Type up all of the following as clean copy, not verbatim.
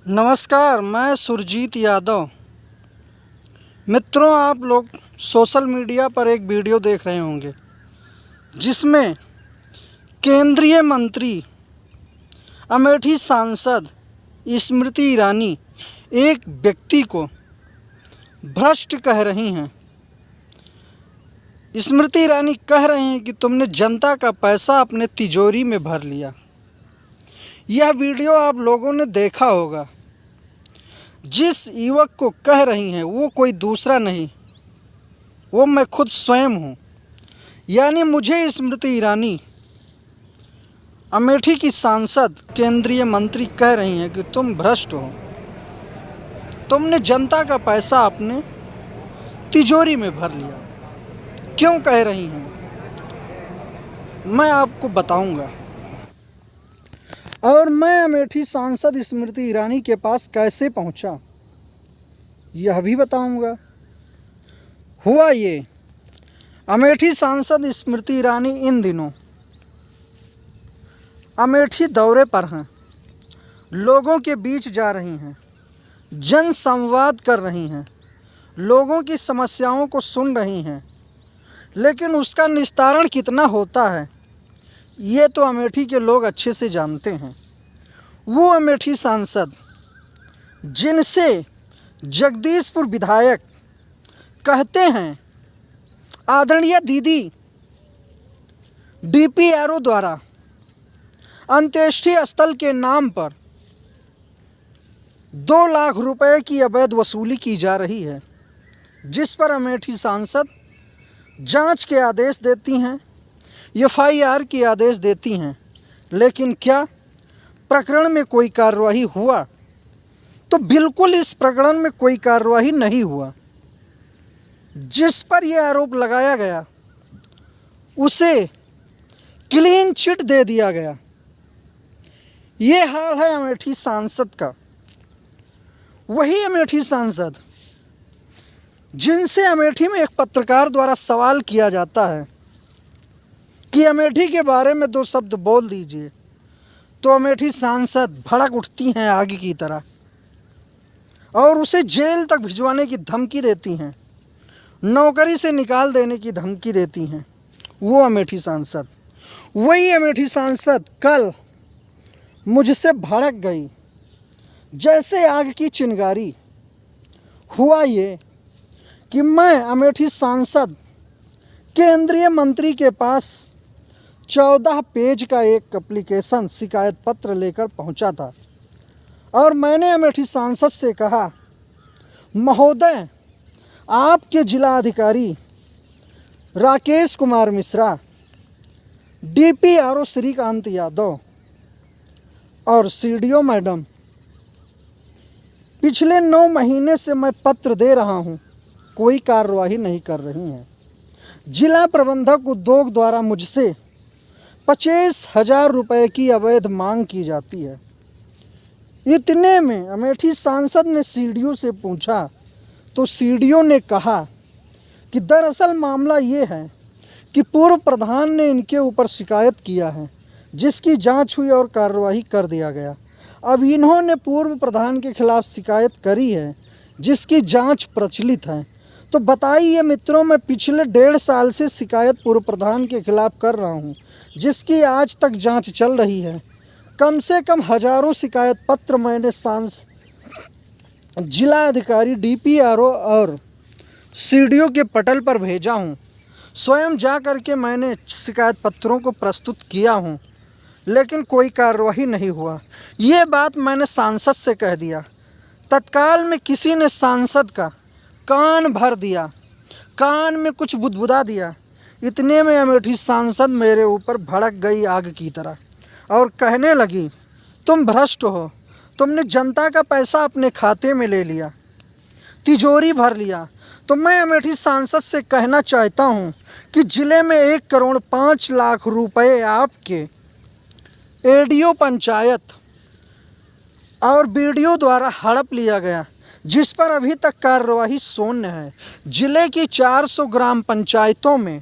नमस्कार, मैं सुरजीत यादव। मित्रों, आप लोग सोशल मीडिया पर एक वीडियो देख रहे होंगे जिसमें केंद्रीय मंत्री अमेठी सांसद स्मृति ईरानी एक व्यक्ति को भ्रष्ट कह रही हैं। स्मृति ईरानी कह रही हैं कि तुमने जनता का पैसा अपने तिजोरी में भर लिया। यह वीडियो आप लोगों ने देखा होगा। जिस युवक को कह रही हैं वो कोई दूसरा नहीं, वो मैं खुद स्वयं हूँ। यानी मुझे स्मृति ईरानी अमेठी की सांसद केंद्रीय मंत्री कह रही हैं कि तुम भ्रष्ट हो, तुमने जनता का पैसा अपने तिजोरी में भर लिया। क्यों कह रही हैं मैं आपको बताऊंगा, और मैं अमेठी सांसद स्मृति ईरानी के पास कैसे पहुंचा यह भी बताऊंगा। हुआ ये, अमेठी सांसद स्मृति ईरानी इन दिनों अमेठी दौरे पर हैं, लोगों के बीच जा रही हैं, जन संवाद कर रही हैं, लोगों की समस्याओं को सुन रही हैं। लेकिन उसका निस्तारण कितना होता है ये तो अमेठी के लोग अच्छे से जानते हैं। वो अमेठी सांसद जिनसे जगदीशपुर विधायक कहते हैं आदरणीय दीदी DPRO द्वारा अंत्येष्टि स्थल के नाम पर 2 लाख रुपए की अवैध वसूली की जा रही है, जिस पर अमेठी सांसद जांच के आदेश देती हैं, FIR के आदेश देती हैं। लेकिन क्या प्रकरण में कोई कार्रवाई हुआ? तो बिल्कुल इस प्रकरण में कोई कार्रवाई नहीं हुआ। जिस पर यह आरोप लगाया गया उसे क्लीन चिट दे दिया गया। ये हाल है अमेठी सांसद का। वही अमेठी सांसद जिनसे अमेठी में एक पत्रकार द्वारा सवाल किया जाता है कि अमेठी के बारे में 2 शब्द बोल दीजिए, तो अमेठी सांसद भड़क उठती हैं आग की तरह और उसे जेल तक भिजवाने की धमकी देती हैं, नौकरी से निकाल देने की धमकी देती हैं। वो अमेठी सांसद, वही अमेठी सांसद कल मुझसे भड़क गई जैसे आग की चिंगारी। हुआ ये कि मैं अमेठी सांसद केंद्रीय मंत्री के पास 14 पेज का एक एप्लीकेशन शिकायत पत्र लेकर पहुंचा था और मैंने अमेठी सांसद से कहा, महोदय, आपके जिला अधिकारी राकेश कुमार मिश्रा, DPRO श्रीकांत यादव और CDO मैडम पिछले 9 महीने से मैं पत्र दे रहा हूं, कोई कार्रवाई नहीं कर रही हैं। जिला प्रबंधक उद्योग द्वारा मुझसे 25,000 रुपये की अवैध मांग की जाती है। इतने में अमेठी सांसद ने CDO से पूछा तो CDO ने कहा कि दरअसल मामला ये है कि पूर्व प्रधान ने इनके ऊपर शिकायत किया है, जिसकी जांच हुई और कार्रवाई कर दिया गया। अब इन्होंने पूर्व प्रधान के खिलाफ शिकायत करी है, जिसकी जांच प्रचलित है। तो बताइए मित्रों, मैं पिछले 1.5 साल से शिकायत पूर्व प्रधान के खिलाफ कर रहा हूँ, जिसकी आज तक जांच चल रही है। कम से कम हजारों शिकायत पत्र मैंने जिला अधिकारी DPRO और CDO के पटल पर भेजा हूँ। स्वयं जा कर के मैंने शिकायत पत्रों को प्रस्तुत किया हूँ, लेकिन कोई कार्रवाई नहीं हुआ। ये बात मैंने सांसद से कह दिया। तत्काल में किसी ने सांसद का कान भर दिया, कान में कुछ बुदबुदा दिया। इतने में अमेठी सांसद मेरे ऊपर भड़क गई आग की तरह और कहने लगी, तुम भ्रष्ट हो, तुमने जनता का पैसा अपने खाते में ले लिया, तिजोरी भर लिया। तो मैं अमेठी सांसद से कहना चाहता हूँ कि ज़िले में 1 करोड़ 5 लाख रुपए आपके ADO पंचायत और BDO द्वारा हड़प लिया गया, जिस पर अभी तक कार्रवाई शून्य है। ज़िले की 400 ग्राम पंचायतों में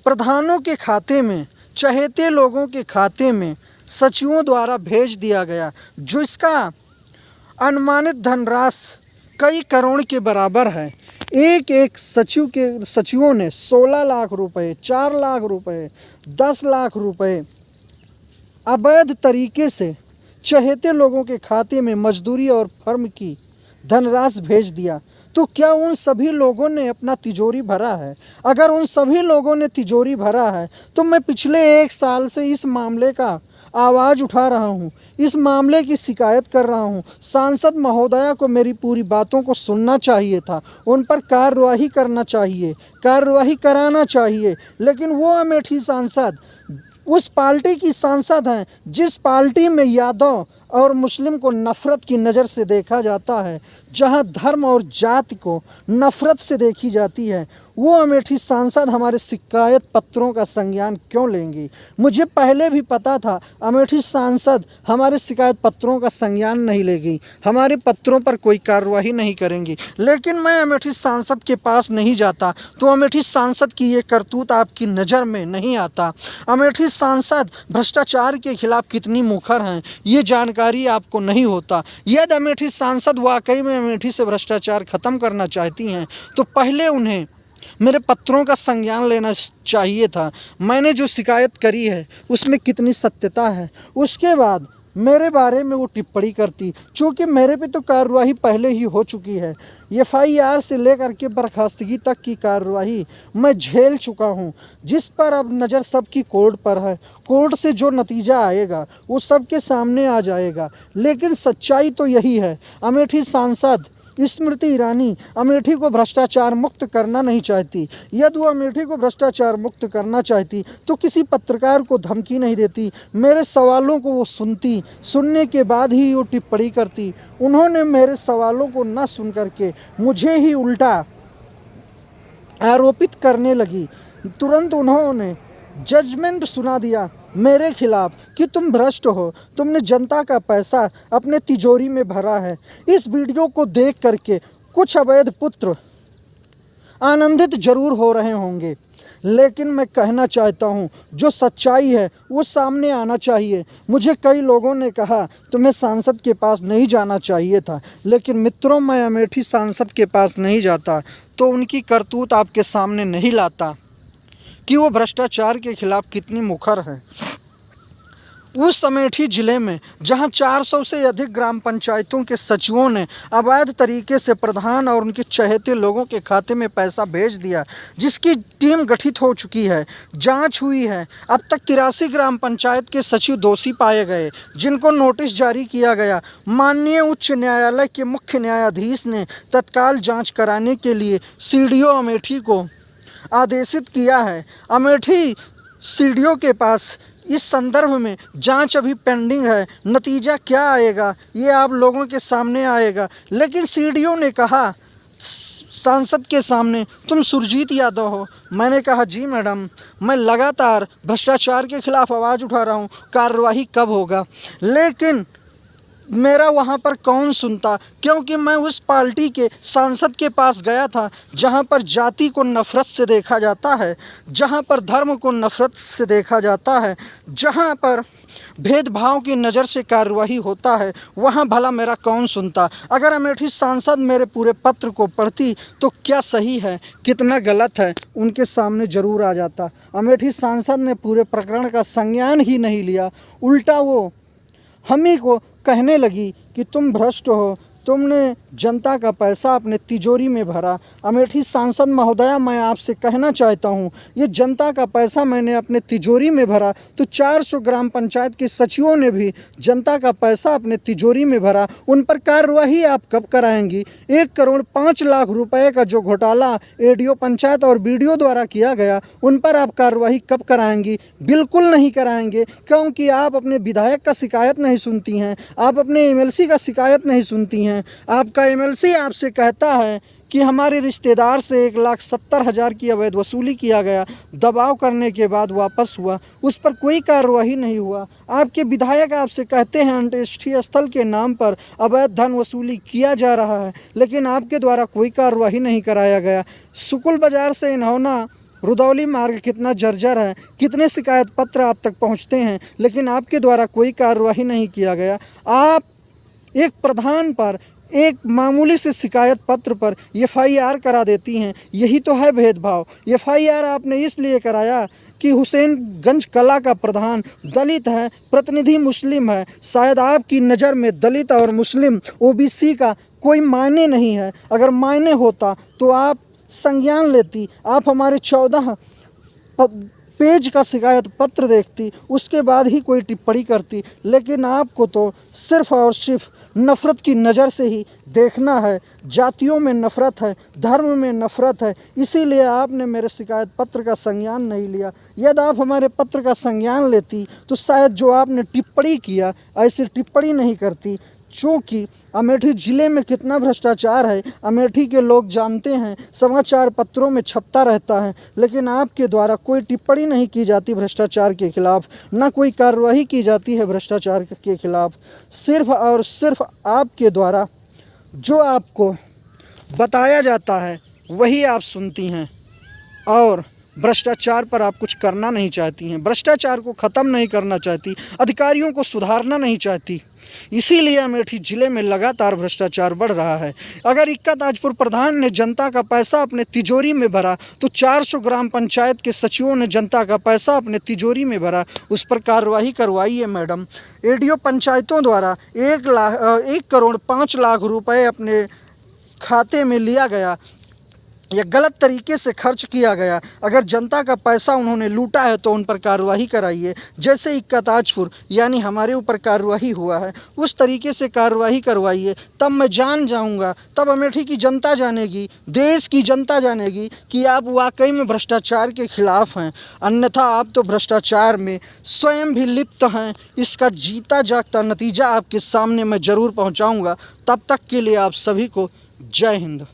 प्रधानों के खाते में, चहेते लोगों के खाते में सचिवों द्वारा भेज दिया गया, जिसका अनुमानित धनराशि कई करोड़ के बराबर है। एक एक सचिवों ने 16 लाख रुपए, 4 लाख रुपए, 10 लाख रुपए अवैध तरीके से चहेते लोगों के खाते में मजदूरी और फर्म की धनराशि भेज दिया। तो क्या उन सभी लोगों ने अपना तिजोरी भरा है? अगर उन सभी लोगों ने तिजोरी भरा है तो मैं पिछले 1 साल से इस मामले का आवाज़ उठा रहा हूँ, इस मामले की शिकायत कर रहा हूँ। सांसद महोदया को मेरी पूरी बातों को सुनना चाहिए था, उन पर कार्रवाई करना चाहिए, कार्रवाई कराना चाहिए। लेकिन वो अमेठी सांसद उस पार्टी की सांसद हैं जिस पार्टी में यादव और मुस्लिम को नफ़रत की नज़र से देखा जाता है, जहां धर्म और जाति को नफ़रत से देखी जाती है। वो अमेठी सांसद हमारे शिकायत पत्रों का संज्ञान क्यों लेंगी? मुझे पहले भी पता था अमेठी सांसद हमारे शिकायत पत्रों का संज्ञान नहीं लेगी, हमारे पत्रों पर कोई कार्रवाई नहीं करेंगी। लेकिन मैं अमेठी सांसद के पास नहीं जाता तो अमेठी सांसद की ये करतूत आपकी नज़र में नहीं आता। अमेठी सांसद भ्रष्टाचार के खिलाफ कितनी मुखर हैं ये जानकारी आपको नहीं होता। यदि अमेठी सांसद वाकई में अमेठी से भ्रष्टाचार ख़त्म करना चाहती हैं तो पहले उन्हें मेरे पत्रों का संज्ञान लेना चाहिए था। मैंने जो शिकायत करी है उसमें कितनी सत्यता है, उसके बाद मेरे बारे में वो टिप्पणी करती। चूँकि मेरे पे तो कार्रवाई पहले ही हो चुकी है, FIR से लेकर के बर्खास्तगी तक की कार्रवाई मैं झेल चुका हूँ, जिस पर अब नज़र सबकी कोर्ट पर है। कोर्ट से जो नतीजा आएगा वो सबके सामने आ जाएगा। लेकिन सच्चाई तो यही है, अमेठी सांसद स्मृति ईरानी अमेठी को भ्रष्टाचार मुक्त करना नहीं चाहती। यदि वो अमेठी को भ्रष्टाचार मुक्त करना चाहती तो किसी पत्रकार को धमकी नहीं देती, मेरे सवालों को वो सुनती, सुनने के बाद ही वो टिप्पणी करती। उन्होंने मेरे सवालों को न सुन करके मुझे ही उल्टा आरोपित करने लगी। तुरंत उन्होंने जजमेंट सुना दिया मेरे खिलाफ कि तुम भ्रष्ट हो, तुमने जनता का पैसा अपने तिजोरी में भरा है। इस वीडियो को देख करके कुछ अवैध पुत्र आनंदित जरूर हो रहे होंगे, लेकिन मैं कहना चाहता हूँ जो सच्चाई है वो सामने आना चाहिए। मुझे कई लोगों ने कहा तुम्हें सांसद के पास नहीं जाना चाहिए था, लेकिन मित्रों मैं अमेठी सांसद के पास नहीं जाता तो उनकी करतूत आपके सामने नहीं लाता कि वो भ्रष्टाचार के खिलाफ कितनी मुखर है। उस अमेठी ज़िले में जहां 400 से अधिक ग्राम पंचायतों के सचिवों ने अवैध तरीके से प्रधान और उनके चहेते लोगों के खाते में पैसा भेज दिया, जिसकी टीम गठित हो चुकी है, जांच हुई है। अब तक 83 ग्राम पंचायत के सचिव दोषी पाए गए, जिनको नोटिस जारी किया गया। माननीय उच्च न्यायालय के मुख्य न्यायाधीश ने तत्काल जाँच कराने के लिए CDO अमेठी को आदेशित किया है। अमेठी CDO के पास इस संदर्भ में जांच अभी पेंडिंग है। नतीजा क्या आएगा ये आप लोगों के सामने आएगा। लेकिन CDO ने कहा सांसद के सामने तुम सुरजीत यादव हो। मैंने कहा जी मैडम, मैं लगातार भ्रष्टाचार के खिलाफ आवाज़ उठा रहा हूँ, कार्रवाई कब होगा? लेकिन मेरा वहाँ पर कौन सुनता, क्योंकि मैं उस पार्टी के सांसद के पास गया था जहाँ पर जाति को नफ़रत से देखा जाता है, जहाँ पर धर्म को नफ़रत से देखा जाता है, जहाँ पर भेदभाव की नज़र से कार्रवाई होता है, वहाँ भला मेरा कौन सुनता। अगर अमेठी सांसद मेरे पूरे पत्र को पढ़ती तो क्या सही है कितना गलत है उनके सामने ज़रूर आ जाता। अमेठी सांसद ने पूरे प्रकरण का संज्ञान ही नहीं लिया, उल्टा वो हम ही को कहने लगी कि तुम भ्रष्ट हो, तुमने जनता का पैसा अपने तिजोरी में भरा। अमेठी सांसद महोदया, मैं आपसे कहना चाहता हूँ, ये जनता का पैसा मैंने अपने तिजोरी में भरा तो 400 ग्राम पंचायत के सचिवों ने भी जनता का पैसा अपने तिजोरी में भरा। उन पर कार्रवाई आप कब कराएंगी? 1 करोड़ 5 लाख रुपए का जो घोटाला ADO पंचायत और BDO द्वारा किया गया, उन पर आप कार्रवाई कब कराएंगी? बिल्कुल नहीं कराएंगे, क्योंकि आप अपने विधायक का शिकायत नहीं सुनती हैं, आप अपने MLC का शिकायत नहीं सुनती हैं। आपका MLC आपसे कहता है कि हमारे रिश्तेदार से 1,70,000 की अवैध वसूली किया गया, दबाव करने के बाद वापस हुआ, उस पर कोई कार्रवाई नहीं हुआ। आपके विधायक आपसे कहते हैं अंत्येष्टि स्थल के नाम पर अवैध धन वसूली किया जा रहा है, लेकिन आपके द्वारा कोई कार्रवाई नहीं कराया गया। सुकुल बाज़ार से इन्होना रुदौली मार्ग कितना जर्जर है, कितने शिकायत पत्र आप तक पहुंचते हैं, लेकिन आपके द्वारा कोई कार्रवाई नहीं किया गया। आप एक प्रधान पर एक मामूली से शिकायत पत्र पर FIR करा देती हैं। यही तो है भेदभाव। FIR आपने इसलिए कराया कि हुसैनगंज कला का प्रधान दलित है, प्रतिनिधि मुस्लिम है। शायद आपकी नज़र में दलित और मुस्लिम OBC का कोई मायने नहीं है। अगर मायने होता तो आप संज्ञान लेती, आप हमारे 14 पेज का शिकायत पत्र देखती, उसके बाद ही कोई टिप्पणी करती। लेकिन आपको तो सिर्फ़ और सिर्फ नफ़रत की नज़र से ही देखना है। जातियों में नफ़रत है, धर्म में नफ़रत है, इसीलिए आपने मेरे शिकायत पत्र का संज्ञान नहीं लिया। यदि आप हमारे पत्र का संज्ञान लेती तो शायद जो आपने टिप्पणी किया ऐसी टिप्पणी नहीं करती। चूँकि अमेठी ज़िले में कितना भ्रष्टाचार है अमेठी के लोग जानते हैं, समाचार पत्रों में छपता रहता है, लेकिन आपके द्वारा कोई टिप्पणी नहीं की जाती भ्रष्टाचार के खिलाफ, ना कोई कार्रवाई की जाती है भ्रष्टाचार के खिलाफ। सिर्फ़ और सिर्फ आपके द्वारा जो आपको बताया जाता है वही आप सुनती हैं और भ्रष्टाचार पर आप कुछ करना नहीं चाहती हैं, भ्रष्टाचार को ख़त्म नहीं करना चाहती, अधिकारियों को सुधारना नहीं चाहती। इसीलिए अमेठी ज़िले में लगातार भ्रष्टाचार बढ़ रहा है। अगर इक्का ताजपुर प्रधान ने जनता का पैसा अपने तिजोरी में भरा तो 400 ग्राम पंचायत के सचिवों ने जनता का पैसा अपने तिजोरी में भरा, उस पर कार्रवाई करवाइए मैडम। ADO पंचायतों द्वारा 1 करोड़ 5 लाख रुपए अपने खाते में लिया गया या गलत तरीके से खर्च किया गया। अगर जनता का पैसा उन्होंने लूटा है तो उन पर कार्रवाई कराइए। जैसे इक्का ताजपुर यानी हमारे ऊपर कार्रवाई हुआ है उस तरीके से कार्रवाई करवाइए, तब मैं जान जाऊंगा, तब अमेठी की जनता जानेगी, देश की जनता जानेगी कि आप वाकई में भ्रष्टाचार के खिलाफ़ हैं। अन्यथा आप तो भ्रष्टाचार में स्वयं भी लिप्त हैं। इसका जीता जागता नतीजा आपके सामने मैं ज़रूर पहुँचाऊँगा। तब तक के लिए आप सभी को जय हिंद।